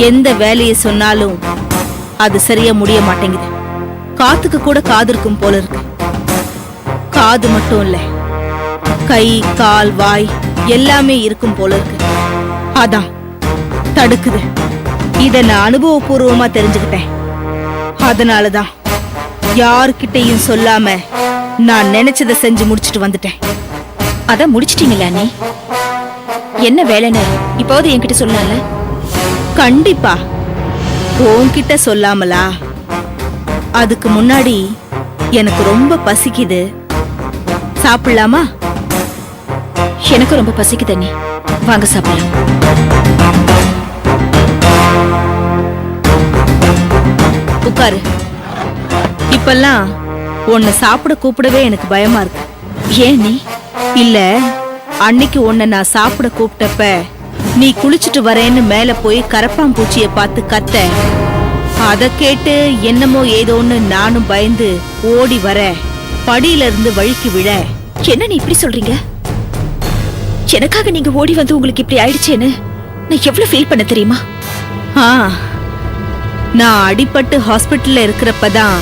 எந்த வேலையை சொன்னாலும் அது சரியா முடிய மாட்டேங்குது. காத்துக்கு கூட காது இருக்கும் போல இருக்கு. காது மட்டும் இல்ல, கை கால் வாய் எல்லாமே இருக்கும் போல இருக்கு. அதான் தடுக்குது. இத நான் அனுபவபூர்வமா தெரிஞ்சுக்கிட்டேன். அதனாலதான் யாருக்கிட்டையும் சொல்லாம நான் நினைச்சதை செஞ்சு முடிச்சிட்டு வந்துட்டேன். அதான் முடிச்சிட்டீங்களா நீ? என்ன வேலைன்னு இப்போது என்கிட்ட சொல்லல? கண்டிப்பா. உன்கிட்ட சொல்லாமலா? அதுக்கு முன்னாடி எனக்கு ரொம்ப பசிக்குது, சாப்பிடலாமா? எனக்கு ரொம்ப பசிக்குது அண்ணி, வாங்க சாப்பிடலாம். உட்காரு. இப்பெல்லாம் உன்னை சாப்பிட கூப்பிடவே எனக்கு பயமா இருக்கு. ஏன் நீ? இல்ல, அன்னைக்கு உன்னை நான் சாப்பிட கூப்பிட்டப்ப நீ குளிச்சுட்டு வரேன்னு மேல போய் கரப்பாம்பூச்சிய பார்த்து கத்த, அத கேட்டு என்னமோ ஏதோன்னு நானும் பயந்து ஓடி வர, படியில இருந்து வழுக்கி விழ. என்ன நீ இப்படி சொல்றீங்க? எனக்காக நீங்க ஓடி வந்து உங்களுக்கு இப்படி ஆயிடுச்சேன்னு நான் எவ்வளவு ஃபீல் பண்ண தெரியுமா? நான் அடிபட்டு ஹாஸ்பிட்டல்ல இருக்கிறப்பதான்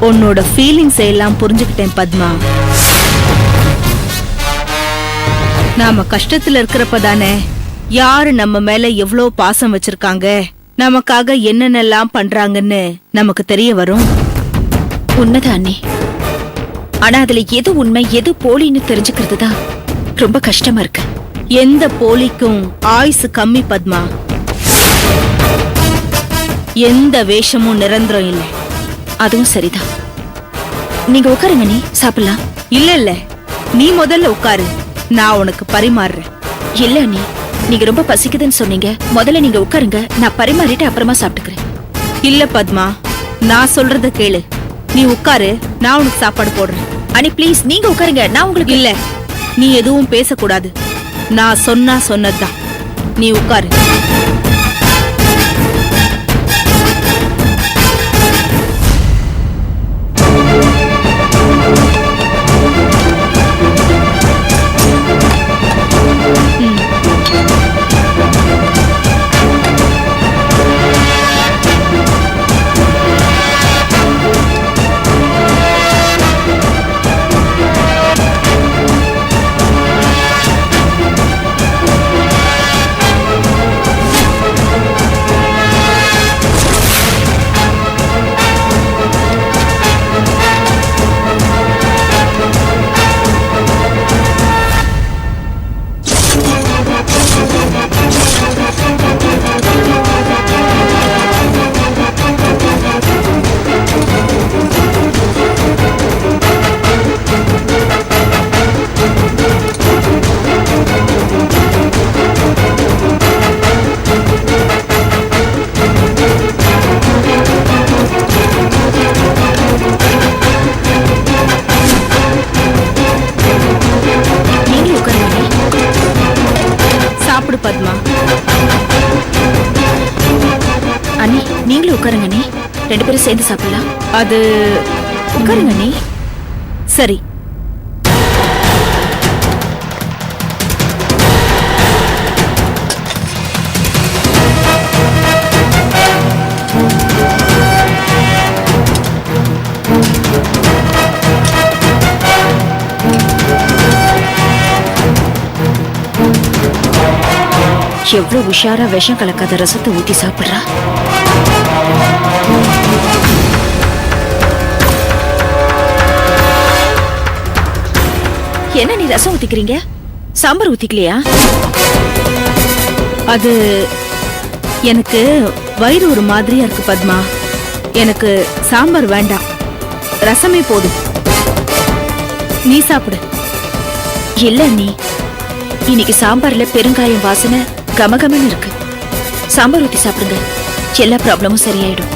உன்னோட ஃபீலிங்ஸ் எல்லாம் புரிஞ்சுக்கிட்டேன் பத்மா. நாம கஷ்டத்துல இருக்கிறப்பதானே யாரு நம்ம மேல எவ்வளவு பாசம் வச்சிருக்காங்க, நமக்காக என்னென்னலாம் பண்றாங்கன்னு நமக்கு தெரிய வரும். உண்மைதான் அண்ணி. ஆனா அதுல எது உண்மை எது போலின்னு தெரிஞ்சுக்கிறது தான் ரொம்ப கஷ்டமா இருக்கு. எந்த போலிக்கும் ஆயுசு கம்மி பத்மா. எந்த வேஷமும் நிரந்தரம் இல்லை. அதுவும் சரிதான். நீங்க உட்காருங்க நீ, சாப்பிடலாம். இல்ல இல்ல, நீ முதல்ல உட்காரு, நான் உனக்கு பரிமாறுறேன். இல்ல நீ, நீங்க ரொம்ப பசிக்குதுன்னு சொன்னீங்க. முதல்ல நீங்க உட்காருங்க, நான் பரிமாறிட்டு அப்புறமா சாப்பிட்டுக்கிறேன். இல்ல பத்மா, நான் சொல்றத கேளு. நீ உட்காரு, நான் உனக்கு சாப்பாடு போடுறேன். அனி ப்ளீஸ், நீங்க உட்காருங்க, நான் உங்களுக்கு. இல்ல, நீ எதுவும் பேசக்கூடாது. நான் சொன்னா சொன்னதுதான். நீ உட்காரு. பத்மா. அண்ணி நீங்களும் உட்காருங்க நீ, ரெண்டு பேரும் சேர்ந்து சாப்பிடலாம். அது உட்காருங்க நீ. சரி. எவ்வளவு உஷாரா விஷம் கலக்காத ரசத்தை ஊத்தி சாப்பிடுறா. என்ன நீ ரசம் ஊத்திக்கிறீங்க, சாம்பார் ஊத்திக்கலையா? அது எனக்கு வயிறு ஒரு மாதிரியா இருக்கு பத்மா. எனக்கு சாம்பார் வேண்டாம், ரசமே போதும். நீ சாப்பிடு. இல்ல நீ, இன்னைக்கு சாம்பார்ல பெருங்காயம் வாசனை கமகமன்னு இருக்கு. சாம்பார் ஊத்தி சாப்பிடுங்க, எல்லா ப்ராப்ளமும் சரியாயிடும்.